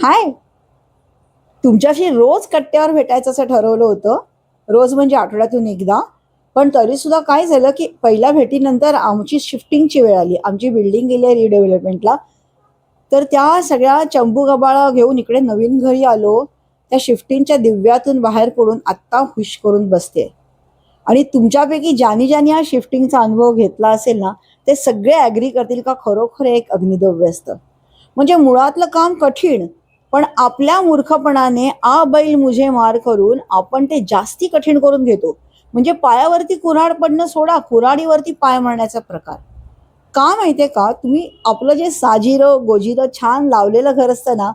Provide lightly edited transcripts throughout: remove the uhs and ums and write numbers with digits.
हाय, तुमच्याशी रोज कट्ट्यावर भेटायचं असं ठरवलं होतं. रोज म्हणजे आठवड्यातून एकदा. पण तरीसुद्धा काय झालं, की पहिल्या भेटीनंतर आमची शिफ्टिंगची वेळ आली. आमची बिल्डिंग गेली आहे रिडेव्हलपमेंटला. तर त्या सगळ्या चंबूगबाळा घेऊन इकडे नवीन घरी आलो. त्या शिफ्टिंगच्या दिव्यातून बाहेर पडून आत्ता हुश करून बसते. आणि तुमच्यापैकी ज्यानी हा शिफ्टिंगचा अनुभव घेतला असेल ना, ते सगळे ॲग्री करतील का खरोखर हे एक अग्निदिव्य असतं. म्हणजे मुळातलं काम कठीण, पण आपल्या मूर्खपणाने आ बैल मुझे मार करून आपण ते जास्ती कठीण करून घेतो. म्हणजे पायावरती कुऱ्हाड पडणं सोडा, कुऱ्हाडीवरती पाय मारण्याचा प्रकार. का माहितीये का, तुम्ही आपलं जे साजिरं गोजिरं छान लावलेलं घर असतं ना,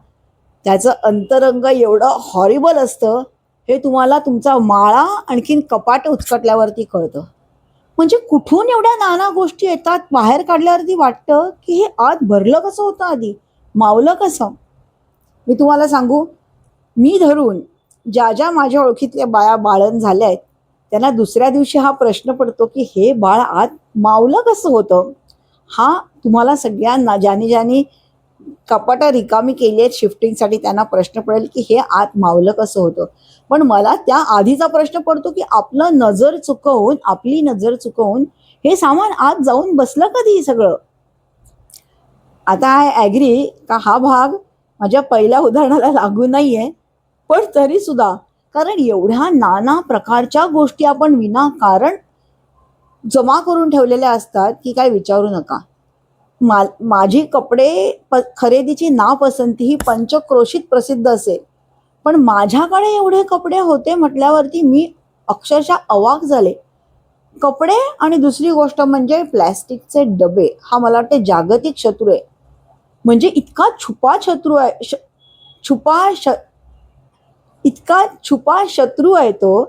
त्याचं अंतरंग एवढं हॉरिबल असतं, हे तुम्हाला तुमचा माळा आणखीन कपाट उचकटल्यावरती कळतं. म्हणजे कुठून एवढ्या नाना गोष्टी येतात, बाहेर काढल्यावरती वाटतं की हे आत भरलं कसं होतं आधी, मावलं कसं. मी तुम्हाला सांगू, मी धरून ज्या माझ्या ओळखीतल्या बाया बाळण झाल्या आहेत, त्यांना दुसऱ्या दिवशी हा प्रश्न पडतो की हे बाळ आत मावलं कसं होतं. हा तुम्हाला सगळ्यांना ज्यानी कपाटं रिकामी केली आहेत शिफ्टिंगसाठी त्यांना प्रश्न पडेल की हे आत मावलं कसं होतं. पण मला त्या आधीचा प्रश्न पडतो की आपली नजर चुकवून हे सामान आत जाऊन बसलं कधी सगळं. आता आय ॲग्री का हा भाग माझ्या पहिल्या उदाहरणाला लागू नाहीये, पण तरी सुद्धा कारण एवढ्या नाना प्रकारच्या गोष्टी आपण विनाकारण जमा करून ठेवलेल्या असतात की काय विचारू नका. माझी कपडे खरेदीची नापसंती ही पंचक्रोशीत प्रसिद्ध असेल, पण माझ्याकडे एवढे कपडे होते म्हटल्यावरती मी अक्षरशः अवाक झाले. कपडे आणि दुसरी गोष्ट म्हणजे प्लॅस्टिकचे डबे हा मला वाटते जागतिक शत्रू आहे. म्हणजे छुपा श इतका छुपा शत्रू आहे तो,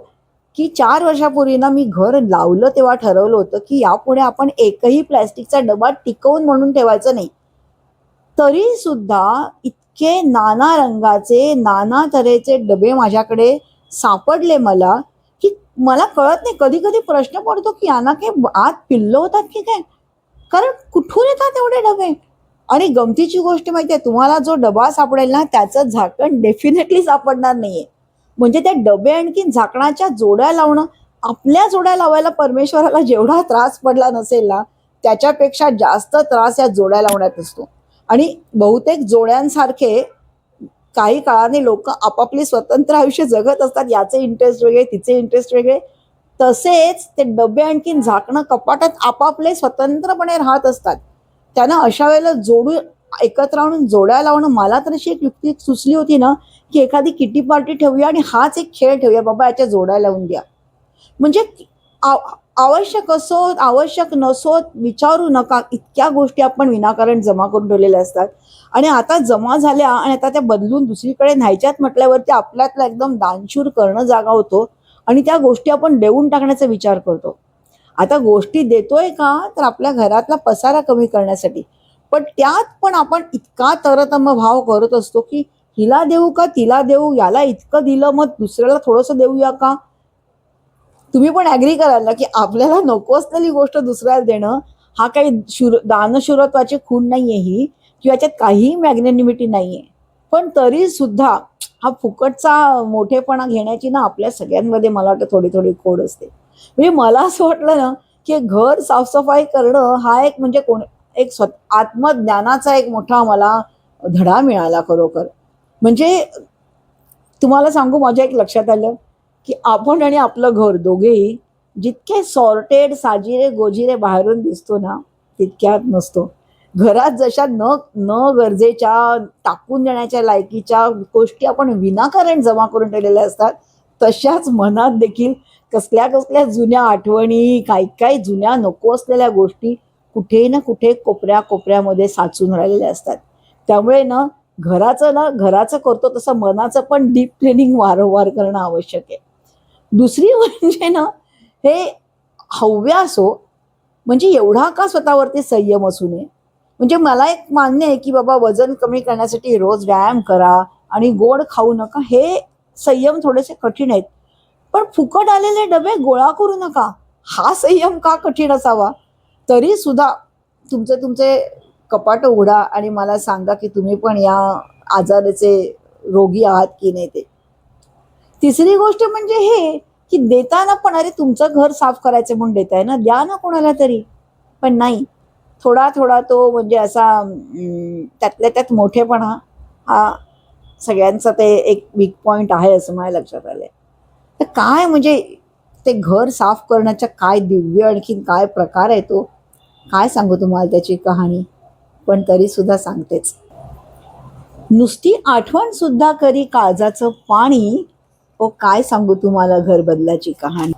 की 4 वर्षापूर्वी ना मी घर लावलं तेव्हा ठरवलं होतं की यापुढे आपण एकही प्लॅस्टिकचा डबा टिकवून म्हणून ठेवायचा नाही. तरी सुद्धा इतके नाना रंगाचे नाना तऱ्हेचे डबे माझ्याकडे सापडले मला, की मला कळत नाही. कधी कधी प्रश्न पडतो की यांना काही आत पिल्लं होतात की काय, कारण कुठून येतात एवढे डबे. आणि गमतीची गोष्ट माहितीये, तुम्हाला जो डबा सापडेल ना त्याचं झाकण डेफिनेटली सापडणार नाहीये. म्हणजे त्या डबे आणखी झाकणाच्या जोड्या लावणं, आपल्या जोड्या लावायला परमेश्वराला जेवढा त्रास पडला नसेल ना, त्याच्यापेक्षा जास्त त्रास या जोड्या लावण्यात असतो. आणि बहुतेक जोड्यांसारखे काही काळाने लोक आपापले स्वतंत्र आयुष्य जगत असतात. याचे इंटरेस्ट वेगळे, तिचे इंटरेस्ट वेगळे. तसेच ते डबे आणखीन झाकणं कपाटात आपापले स्वतंत्रपणे राहत असतात. त्यांना अशा वेळेला जोडून एकत्र आणून जोड्या लावणं, मला तर अशी एक युक्ती सुचली होती ना, की एखादी किटी पार्टी ठेवूया आणि हाच एक खेळ ठेवूया, बाबा याच्या जोड्या लावून द्या. म्हणजे आवश्यक असोत आवश्यक नसोत विचारू नका, इतक्या गोष्टी आपण विनाकारण जमा करून ठेवलेल्या असतात. आणि आता जमा झाल्या आणि आता त्या बदलून दुसरीकडे न्यायच्यात म्हटल्यावरती आपल्यातला एकदम दानशूर करणं जागा होतो आणि त्या गोष्टी आपण देऊन टाकण्याचा विचार करतो. आता गोष्टी देतोय का, तर आपल्या घरातला पसारा कमी करण्यासाठी. पण त्यात पण आपण इतका तरतम भाव करत असतो की हिला देऊ का तिला देऊ, याला इतकं दिलं मग दुसऱ्याला थोडंसं देऊया का. तुम्ही पण ॲग्री कराल ना, की आपल्याला नको असलेली गोष्ट दुसऱ्याला देणं हा काही दानशूरत्वाची खूण नाहीये ही, किंवा याच्यात काहीही मॅग्नॅनिमिटी नाहीये. पण तरी सुद्धा हा फुकटचा मोठेपणा घेण्याची ना आपल्या सगळ्यांमध्ये मला वाटतं थोडी थोडी खोड असते. म्हणजे मला असं वाटलं ना, की घर साफसफाई करणं हा एक म्हणजे एक आत्मज्ञानाचा एक मोठा मला धडा मिळाला खरोखर. म्हणजे तुम्हाला सांगू, माझ्या एक लक्षात आलं, की आपण आणि आपलं घर दोघेही जितके सॉर्टेड साजिरे गोजिरे बाहेरून दिसतो ना, तितक्यात नसतो. घरात जशा न न गरजेच्या टाकून देण्याच्या लायकीच्या गोष्टी आपण विनाकारण जमा करून ठेवलेल्या असतात, तशाच मनात देखील कसल्या कसल्या जुन्या आठवणी, काही काही जुन्या नको असलेल्या गोष्टी कुठे ना कुठे कोपऱ्या कोपऱ्यामध्ये साचून राहिलेल्या असतात. त्यामुळे ना घराचं करतो तसं मनाचं पण डीप क्लिनिंग वारंवार करणं आवश्यक आहे. दुसरी म्हणजे ना, हे हव्यास म्हणजे एवढा का स्वतःवरती संयम असू नये. म्हणजे मला एक मान्य आहे की बाबा वजन कमी करण्यासाठी रोज व्यायाम करा आणि गोड खाऊ नका, हे संयम थोडेसे कठीण आहेत. पण फुकट आलेले डबे गोळा करू नका, हा संयम का कठीण असावा. तरी सुद्धा तुमचे तुमचे कपाट उघडा आणि मला सांगा की तुम्ही पण या आजाराचे रोगी आहात की नाही ते. तिसरी गोष्ट म्हणजे हे की देताना पण अरे तुमचं घर साफ करायचं म्हणून देताय ना, द्या ना कोणाला तरी. पण नाही, थोडा थोडा तो म्हणजे असा त्यातल्या त्यात मोठेपणा हा सगळ्यांचा ते एक वीक पॉइंट आहे असं माझ्या लक्षात आलंय. तर काय म्हणजे ते घर साफ करण्याच्या काय दिव्य आणखीन काय प्रकार आहे तो, काय सांगू तुम्हाला त्याची कहाणी, पण तरी सुद्धा सांगतेच. नुसती आठवण सुद्धा करी काळजाचं पाणी, ओ काय सांगू तुम्हाला घर बदलाची कहाणी.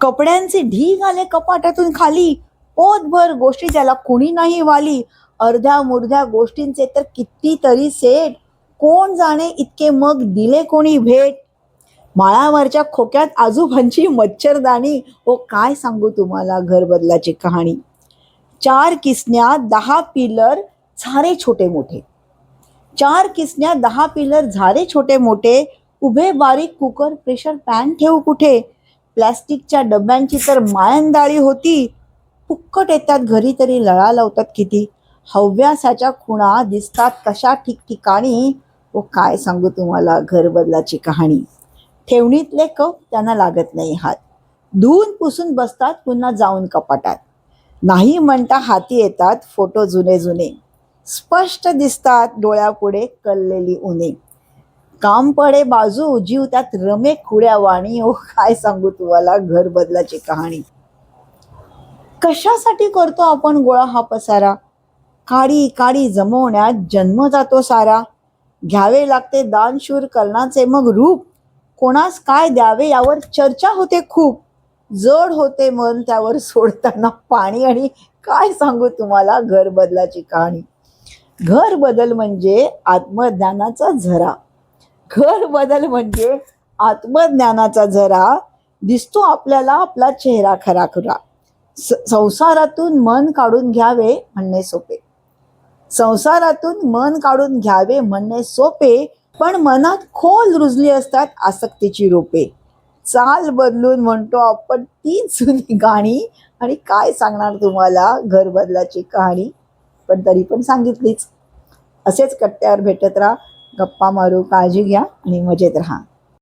कपड्यांचे ढीग आले कपाटातून खाली, पोतभर गोष्टी त्याला कुणी नाही वाली, अर्ध्या मुर्ध्या गोष्टींचे तर कितीतरी सेट, कोण जाणे इतके मग दिले कोणी भेट. माळावरच्या खोक्यात आजोबांची मच्छरदाणी, ओ काय सांगू तुम्हाला घर बदलाची कहाणी. 4 किसन्या 10 पिलर झारे छोटे मोठे, 4 किसन्या 10 पिलर झारे छोटे मोठे, उभे बारीक कुकर प्रेशर पॅन ठेवू कुठे. प्लॅस्टिकच्या डब्यांची तर मायंदाळी होती, फुक्कट येतात घरी तरी लळा लावतात किती. हव्यासाच्या खुणा दिसतात कशा ठिकठिकाणी, व काय सांगू तुम्हाला घर बदलाची कहाणी. ठेवणीतले कप त्यांना लागत नाही हात, धुवून पुसून बसतात पुन्हा जाऊन कपाटात. नाही म्हणता हाती येतात फोटो जुने जुने, स्पष्ट दिसतात डोळ्यापुढे कललेली उणे. काम पडे बाजू जीव त्यात रमे खुड्या वाणी, ओ काय सांगू तुम्हाला घर बदलाची कहाणी. कशासाठी करतो आपण गोळा हा पसारा, काडी काडी जमवण्यात जन्म जातो सारा. घ्यावे लागते दानशूर कर्णाचे मग रूप, कोणास काय द्यावे यावर चर्चा होते खूप. जड होते मन त्यावर सोडताना पाणी, आणि काय सांगू तुम्हाला घर बदलाची कहाणी. घर बदल म्हणजे आत्मज्ञानाचा झरा, घर बदल म्हणजे आत्मज्ञानाचा झरा. दिसतो आपल्याला आपला चेहरा खराखुरा, संसारातून मन काढून घ्यावे म्हणणे सोपे, संसारातून मन काढून घ्यावे म्हणणे सोपे, पण मनात खोल रुजली असतात आसक्तीची रोपे. चाल बदलून म्हणतो आपण तीच जुनी गाणी, आणि काय सांगणार तुम्हाला घर बदलाची कहाणी, पण तरी पण सांगितलीच. असेच कट्ट्यावर भेटत राहा, गप्पा मारू, काळजी घ्या आणि मजेत राहा.